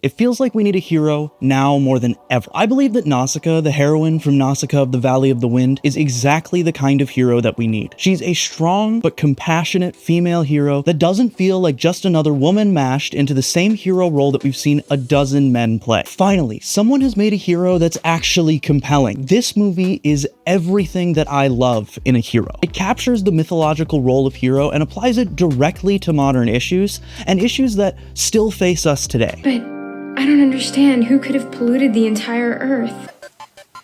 It feels like we need a hero now more than ever. I believe that Nausicaa, the heroine from Nausicaa of the Valley of the Wind, is exactly the kind of hero that we need. She's a strong but compassionate female hero that doesn't feel like just another woman mashed into the same hero role that we've seen a dozen men play. Finally, someone has made a hero that's actually compelling. This movie is everything that I love in a hero. It captures the mythological role of hero and applies it directly to modern issues, and issues that still face us today. But I don't understand. Who could have polluted the entire Earth?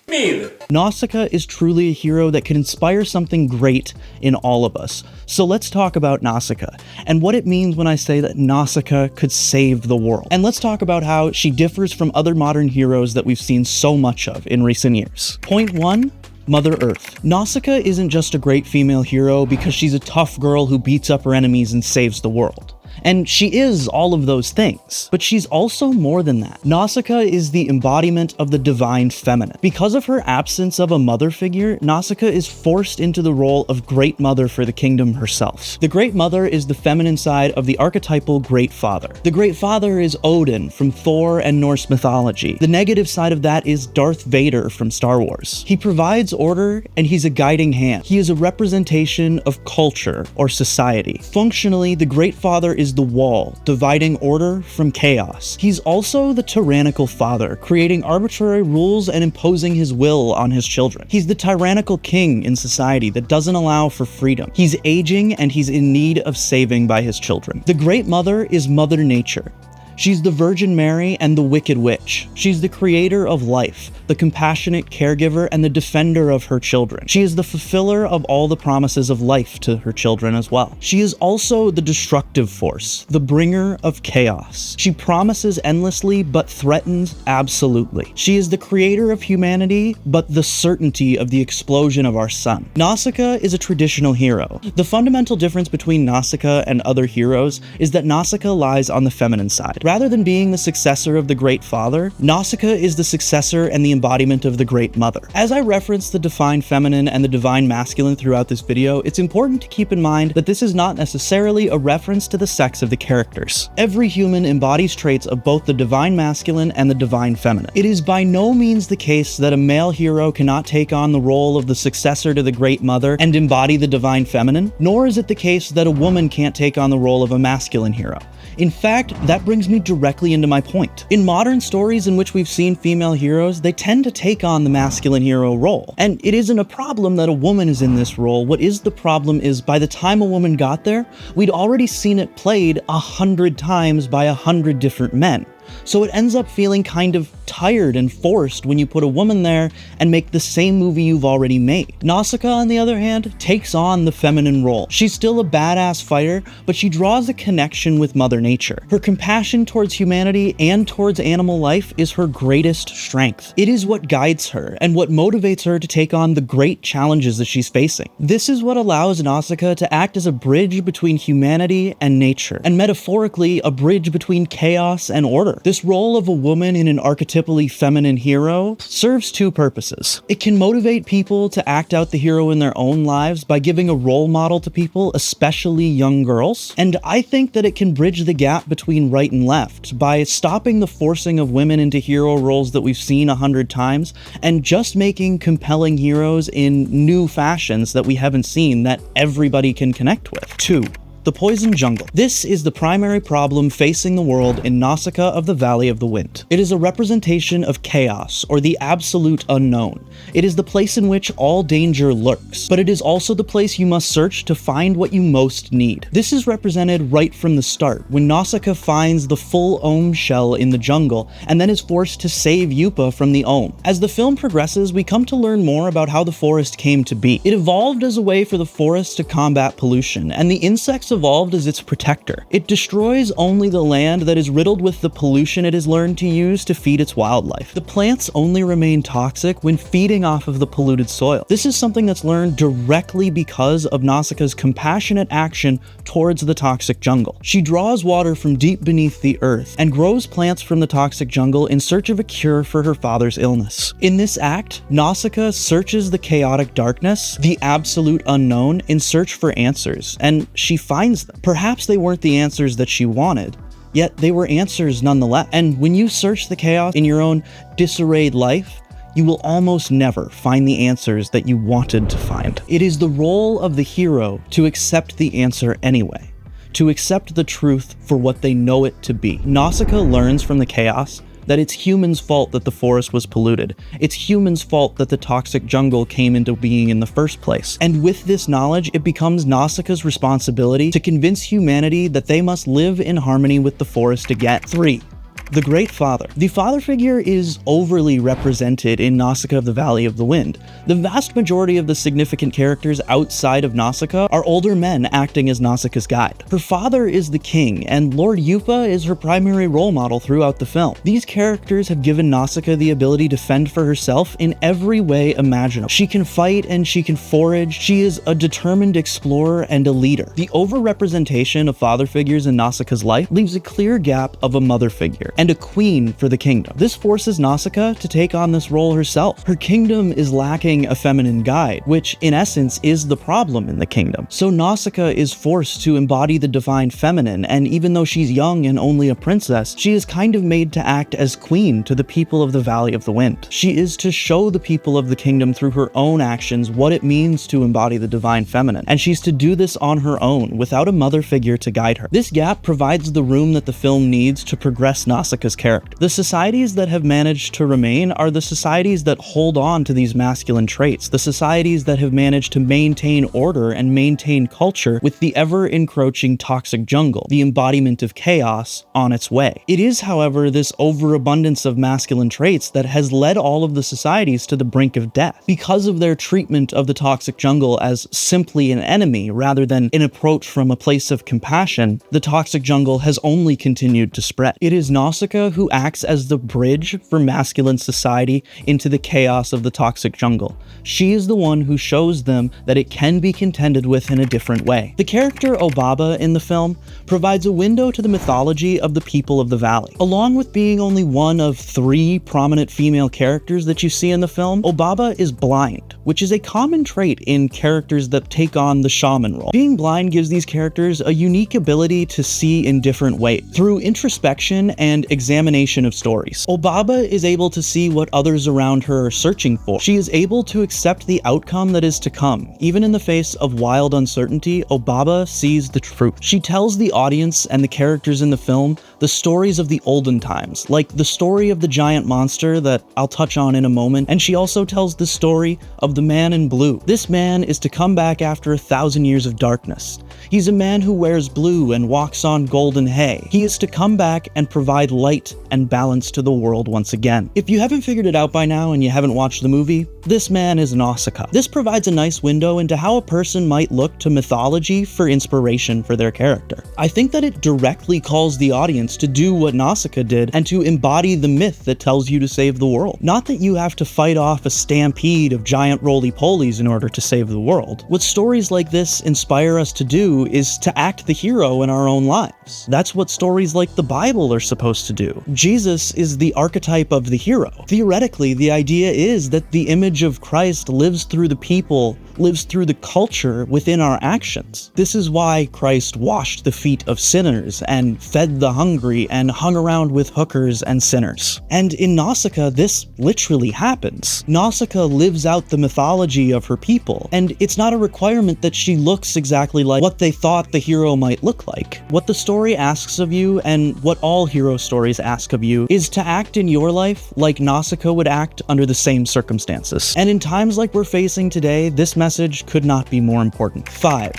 Me either. Nausicaa is truly a hero that can inspire something great in all of us. So let's talk about Nausicaa, and what it means when I say that Nausicaa could save the world. And let's talk about how she differs from other modern heroes that we've seen so much of in recent years. Point 1. Mother Earth. Nausicaa isn't just a great female hero because she's a tough girl who beats up her enemies and saves the world. And she is all of those things, but she's also more than that. Nausicaa is the embodiment of the divine feminine. Because of her absence of a mother figure, Nausicaa is forced into the role of Great Mother for the kingdom herself. The Great Mother is the feminine side of the archetypal Great Father. The Great Father is Odin from Thor and Norse mythology. The negative side of that is Darth Vader from Star Wars. He provides order and he's a guiding hand. He is a representation of culture or society. Functionally, the Great Father is the wall, dividing order from chaos. He's also the tyrannical father, creating arbitrary rules and imposing his will on his children. He's the tyrannical king in society that doesn't allow for freedom. He's aging and he's in need of saving by his children. The Great Mother is Mother Nature. She's the Virgin Mary and the Wicked Witch. She's the creator of life, the compassionate caregiver, and the defender of her children. She is the fulfiller of all the promises of life to her children as well. She is also the destructive force, the bringer of chaos. She promises endlessly, but threatens absolutely. She is the creator of humanity, but the certainty of the explosion of our sun. Nausicaa is a traditional hero. The fundamental difference between Nausicaa and other heroes is that Nausicaa lies on the feminine side. Rather than being the successor of the Great Father, Nausicaa is the successor and the embodiment of the Great Mother. As I reference the divine feminine and the divine masculine throughout this video, it's important to keep in mind that this is not necessarily a reference to the sex of the characters. Every human embodies traits of both the divine masculine and the divine feminine. It is by no means the case that a male hero cannot take on the role of the successor to the Great Mother and embody the divine feminine, nor is it the case that a woman can't take on the role of a masculine hero. In fact, that brings me directly into my point. In modern stories in which we've seen female heroes, they tend to take on the masculine hero role. And it isn't a problem that a woman is in this role. What is the problem is by the time a woman got there, we'd already seen it played 100 times by 100 different men. So it ends up feeling kind of tired and forced when you put a woman there and make the same movie you've already made. Nausicaa, on the other hand, takes on the feminine role. She's still a badass fighter, but she draws a connection with Mother Nature. Her compassion towards humanity and towards animal life is her greatest strength. It is what guides her and what motivates her to take on the great challenges that she's facing. This is what allows Nausicaa to act as a bridge between humanity and nature, and metaphorically, a bridge between chaos and order. This role of a woman in an archetypally feminine hero serves two purposes. It can motivate people to act out the hero in their own lives by giving a role model to people, especially young girls. And I think that it can bridge the gap between right and left by stopping the forcing of women into hero roles that we've seen 100 times and just making compelling heroes in new fashions that we haven't seen that everybody can connect with. 2. The poison jungle. This is the primary problem facing the world in Nausicaa of the Valley of the Wind. It is a representation of chaos, or the absolute unknown. It is the place in which all danger lurks, but it is also the place you must search to find what you most need. This is represented right from the start, when Nausicaa finds the full Ohm shell in the jungle, and then is forced to save Yupa from the Ohm. As the film progresses, we come to learn more about how the forest came to be. It evolved as a way for the forest to combat pollution, and the insects evolved as its protector. It destroys only the land that is riddled with the pollution it has learned to use to feed its wildlife. The plants only remain toxic when feeding off of the polluted soil. This is something that's learned directly because of Nausicaa's compassionate action towards the toxic jungle. She draws water from deep beneath the earth and grows plants from the toxic jungle in search of a cure for her father's illness. In this act, Nausicaa searches the chaotic darkness, the absolute unknown, in search for answers, and she finds them. Perhaps they weren't the answers that she wanted, yet they were answers nonetheless. And when you search the chaos in your own disarrayed life, you will almost never find the answers that you wanted to find. It is the role of the hero to accept the answer anyway, to accept the truth for what they know it to be. Nausicaa learns from the chaos that it's humans' fault that the forest was polluted. It's humans' fault that the toxic jungle came into being in the first place. And with this knowledge, it becomes Nausicaa's responsibility to convince humanity that they must live in harmony with the forest again. 3. The Great Father. The father figure is overly represented in Nausicaa of the Valley of the Wind. The vast majority of the significant characters outside of Nausicaa are older men acting as Nausicaa's guide. Her father is the king, and Lord Yupa is her primary role model throughout the film. These characters have given Nausicaa the ability to fend for herself in every way imaginable. She can fight and she can forage. She is a determined explorer and a leader. The overrepresentation of father figures in Nausicaa's life leaves a clear gap of a mother figure and a queen for the kingdom. This forces Nausicaa to take on this role herself. Her kingdom is lacking a feminine guide, which in essence is the problem in the kingdom. So Nausicaa is forced to embody the divine feminine, and even though she's young and only a princess, she is kind of made to act as queen to the people of the Valley of the Wind. She is to show the people of the kingdom through her own actions what it means to embody the divine feminine, and she's to do this on her own without a mother figure to guide her. This gap provides the room that the film needs to progress Nausicaa's character. The societies that have managed to remain are the societies that hold on to these masculine traits, the societies that have managed to maintain order and maintain culture with the ever-encroaching toxic jungle, the embodiment of chaos, on its way. It is, however, this overabundance of masculine traits that has led all of the societies to the brink of death. Because of their treatment of the toxic jungle as simply an enemy rather than an approach from a place of compassion, the toxic jungle has only continued to spread. It is Nausicaa who acts as the bridge for masculine society into the chaos of the toxic jungle. She is the one who shows them that it can be contended with in a different way. The character Obaba in the film provides a window to the mythology of the people of the valley. Along with being only one of 3 prominent female characters that you see in the film, Obaba is blind, which is a common trait in characters that take on the shaman role. Being blind gives these characters a unique ability to see in different ways. Through introspection and examination of stories, Obaba is able to see what others around her are searching for. She is able to accept the outcome that is to come. Even in the face of wild uncertainty, Obaba sees the truth. She tells the audience and the characters in the film the stories of the olden times, like the story of the giant monster that I'll touch on in a moment, and she also tells the story of the man in blue. This man is to come back after 1,000 years of darkness. He's a man who wears blue and walks on golden hay. He is to come back and provide light and balance to the world once again. If you haven't figured it out by now and you haven't watched the movie, this man is Nausicaa. This provides a nice window into how a person might look to mythology for inspiration for their character. I think that it directly calls the audience to do what Nausicaa did and to embody the myth that tells you to save the world. Not that you have to fight off a stampede of giant roly-polies in order to save the world. What stories like this inspire us to do is to act the hero in our own lives. That's what stories like the Bible are supposed to do. Jesus is the archetype of the hero. Theoretically, the idea is that the image of Christ lives through the people, lives through the culture within our actions. This is why Christ washed the feet of sinners and fed the hungry and hung around with hookers and sinners. And in Nausicaa, this literally happens. Nausicaa lives out the mythology of her people, and it's not a requirement that she looks exactly like what they thought the hero might look like. What the story asks of you, and what all hero stories ask of you, is to act in your life like Nausicaa would act under the same circumstances. And in times like we're facing today, this message could not be more important. 5.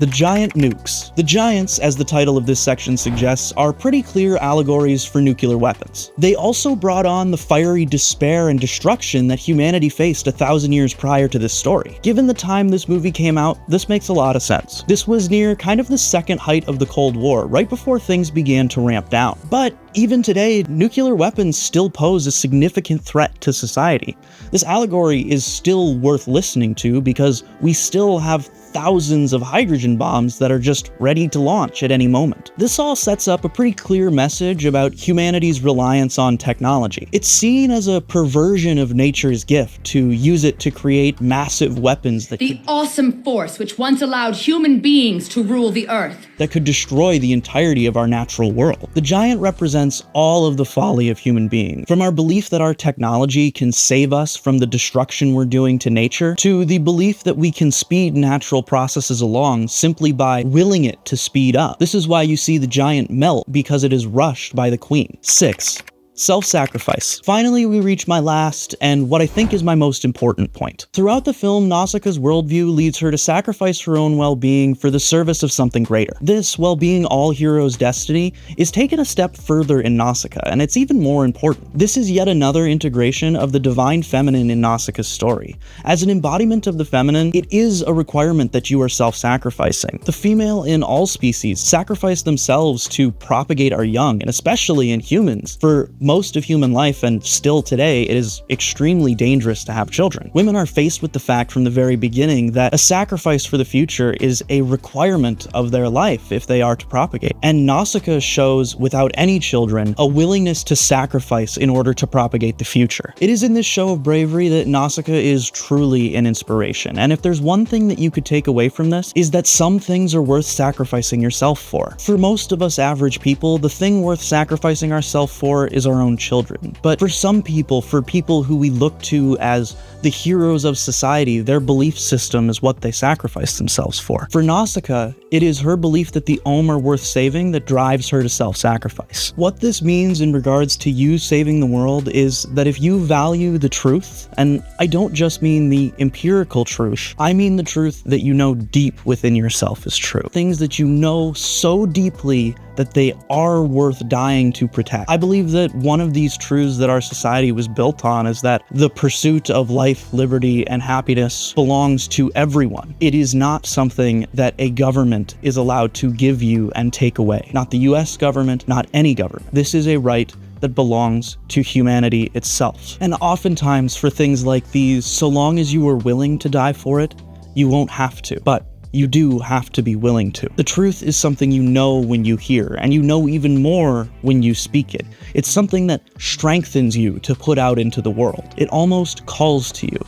The giant nukes. The giants, as the title of this section suggests, are pretty clear allegories for nuclear weapons. They also brought on the fiery despair and destruction that humanity faced 1,000 years prior to this story. Given the time this movie came out, this makes a lot of sense. This was near kind of the second height of the Cold War, right before things began to ramp down. But even today, nuclear weapons still pose a significant threat to society. This allegory is still worth listening to because we still have thousands of hydrogen bombs that are just ready to launch at any moment. This all sets up a pretty clear message about humanity's reliance on technology. It's seen as a perversion of nature's gift to use it to create massive weapons that the awesome force which once allowed human beings to rule the earth that could destroy the entirety of our natural world. The giant represents all of the folly of human beings, from our belief that our technology can save us from the destruction we're doing to nature, to the belief that we can speed natural processes along simply by willing it to speed up. This is why you see the giant melt, because it is rushed by the queen. 6. Self-sacrifice. Finally, we reach my last, and what I think is my most important point. Throughout the film, Nausicaa's worldview leads her to sacrifice her own well-being for the service of something greater. This, while being all heroes' destiny, is taken a step further in Nausicaa, and it's even more important. This is yet another integration of the divine feminine in Nausicaa's story. As an embodiment of the feminine, it is a requirement that you are self-sacrificing. The female in all species sacrifice themselves to propagate our young, and especially in humans. For most of human life, and still today, it is extremely dangerous to have children. Women are faced with the fact from the very beginning that a sacrifice for the future is a requirement of their life if they are to propagate. And Nausicaa shows, without any children, a willingness to sacrifice in order to propagate the future. It is in this show of bravery that Nausicaa is truly an inspiration, and if there's one thing that you could take away from this, is that some things are worth sacrificing yourself for. For most of us average people, the thing worth sacrificing ourselves for is our own children. But for some people, for people who we look to as the heroes of society, their belief system is what they sacrifice themselves for. For Nausicaa, it is her belief that the Ohm are worth saving that drives her to self-sacrifice. What this means in regards to you saving the world is that if you value the truth, and I don't just mean the empirical truth, I mean the truth that you know deep within yourself is true. Things that you know so deeply that they are worth dying to protect. I believe that one of these truths that our society was built on is that the pursuit of life, liberty, and happiness belongs to everyone. It is not something that a government is allowed to give you and take away. Not the US government, not any government. This is a right that belongs to humanity itself. And oftentimes for things like these, so long as you are willing to die for it, you won't have to. But you do have to be willing to. The truth is something you know when you hear, and you know even more when you speak it. It's something that strengthens you to put out into the world. It almost calls to you.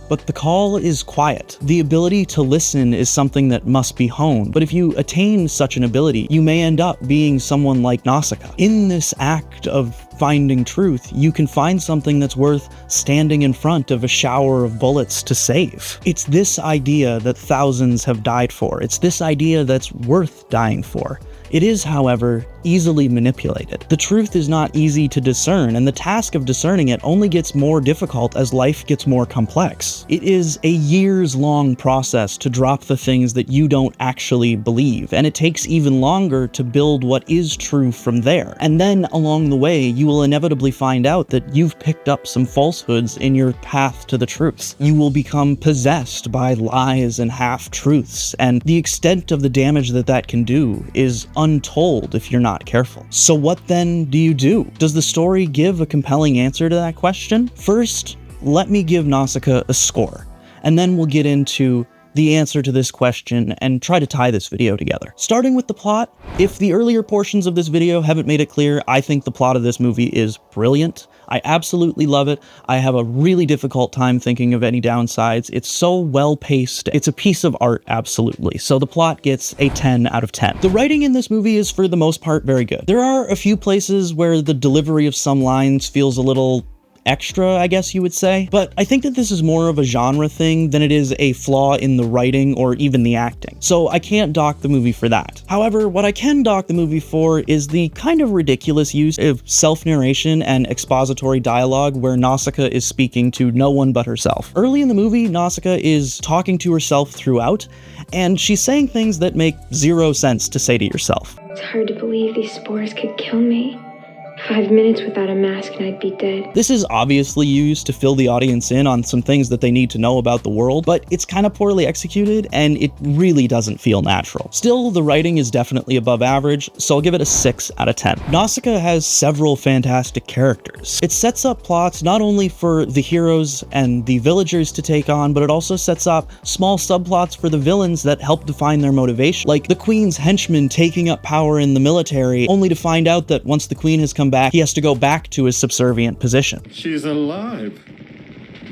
But the call is quiet. The ability to listen is something that must be honed, but if you attain such an ability, you may end up being someone like Nausicaa. In this act of finding truth, you can find something that's worth standing in front of a shower of bullets to save. It's this idea that thousands have died for. It's this idea that's worth dying for. It is, however, easily manipulated. The truth is not easy to discern, and the task of discerning it only gets more difficult as life gets more complex. It is a years-long process to drop the things that you don't actually believe, and it takes even longer to build what is true from there. And then, along the way, you will inevitably find out that you've picked up some falsehoods in your path to the truth. You will become possessed by lies and half-truths, and the extent of the damage that that can do is untold if you're not careful. So what then do you do? Does the story give a compelling answer to that question? First, let me give Nausicaa a score, and then we'll get into the answer to this question and try to tie this video together. Starting with the plot, if the earlier portions of this video haven't made it clear, I think the plot of this movie is brilliant. I absolutely love it. I have a really difficult time thinking of any downsides. It's so well paced. It's a piece of art, absolutely. So the plot gets a 10 out of 10. The writing in this movie is for the most part very good. There are a few places where the delivery of some lines feels a little extra, I guess you would say, but I think that this is more of a genre thing than it is a flaw in the writing or even the acting, so I can't dock the movie for that. However, what I can dock the movie for is the kind of ridiculous use of self-narration and expository dialogue where Nausicaa is speaking to no one but herself. Early in the movie, Nausicaa is talking to herself throughout, and she's saying things that make zero sense to say to yourself. It's hard to believe these spores could kill me. 5 minutes without a mask and I'd be dead. This is obviously used to fill the audience in on some things that they need to know about the world, but it's kind of poorly executed and it really doesn't feel natural. Still, the writing is definitely above average, so I'll give it a 6 out of 10. Nausicaa has several fantastic characters. It sets up plots not only for the heroes and the villagers to take on, but it also sets up small subplots for the villains that help define their motivation, like the Queen's henchman taking up power in the military, only to find out that once the Queen has come back, he has to go back to his subservient position. She's alive.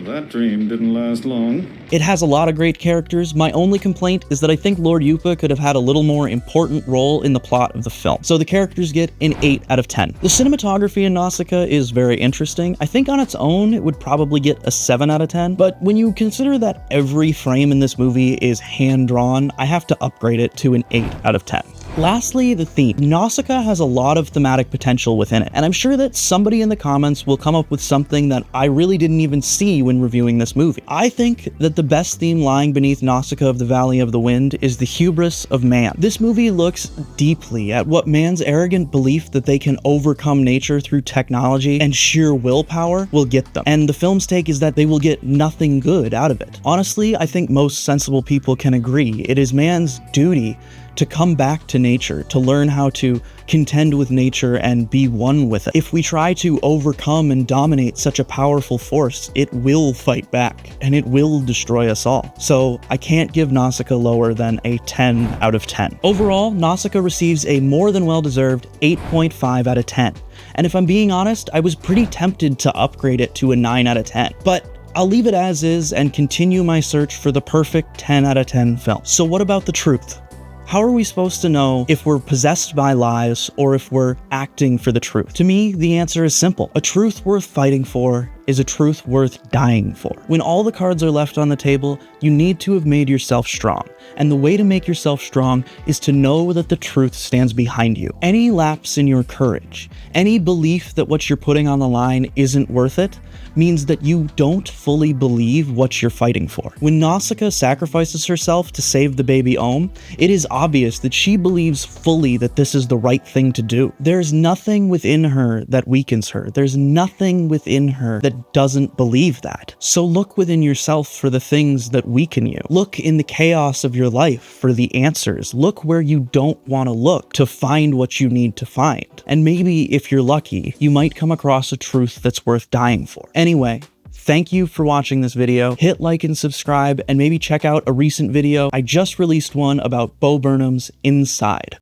That dream didn't last long. It has a lot of great characters. My only complaint is that I think Lord Yupa could have had a little more important role in the plot of the film. So the characters get an 8 out of 10. The cinematography in Nausicaa is very interesting. I think on its own, it would probably get a 7 out of 10. But when you consider that every frame in this movie is hand-drawn, I have to upgrade it to an 8 out of 10. Lastly, the theme. Nausicaa has a lot of thematic potential within it, and I'm sure that somebody in the comments will come up with something that I really didn't even see when reviewing this movie. I think that the best theme lying beneath Nausicaa of the Valley of the Wind is the hubris of man. This movie looks deeply at what man's arrogant belief that they can overcome nature through technology and sheer willpower will get them, and the film's take is that they will get nothing good out of it. Honestly, I think most sensible people can agree. It is man's duty to come back to nature, to learn how to contend with nature and be one with it. If we try to overcome and dominate such a powerful force, it will fight back, and it will destroy us all. So I can't give Nausicaa lower than a 10 out of 10. Overall, Nausicaa receives a more than well-deserved 8.5 out of 10. And if I'm being honest, I was pretty tempted to upgrade it to a 9 out of 10. But I'll leave it as is and continue my search for the perfect 10 out of 10 film. So what about the truth? How are we supposed to know if we're possessed by lies or if we're acting for the truth? To me, the answer is simple. A truth worth fighting for is a truth worth dying for. When all the cards are left on the table, you need to have made yourself strong. And the way to make yourself strong is to know that the truth stands behind you. Any lapse in your courage, any belief that what you're putting on the line isn't worth it, means that you don't fully believe what you're fighting for. When Nausicaa sacrifices herself to save the baby Ohm, it is obvious that she believes fully that this is the right thing to do. There's nothing within her that weakens her. There's nothing within her that doesn't believe that. So look within yourself for the things that weaken you. Look in the chaos of your life for the answers. Look where you don't want to look to find what you need to find. And maybe if you're lucky, you might come across a truth that's worth dying for. Anyway, thank you for watching this video. Hit like and subscribe, and maybe check out a recent video. I just released one about Bo Burnham's Inside.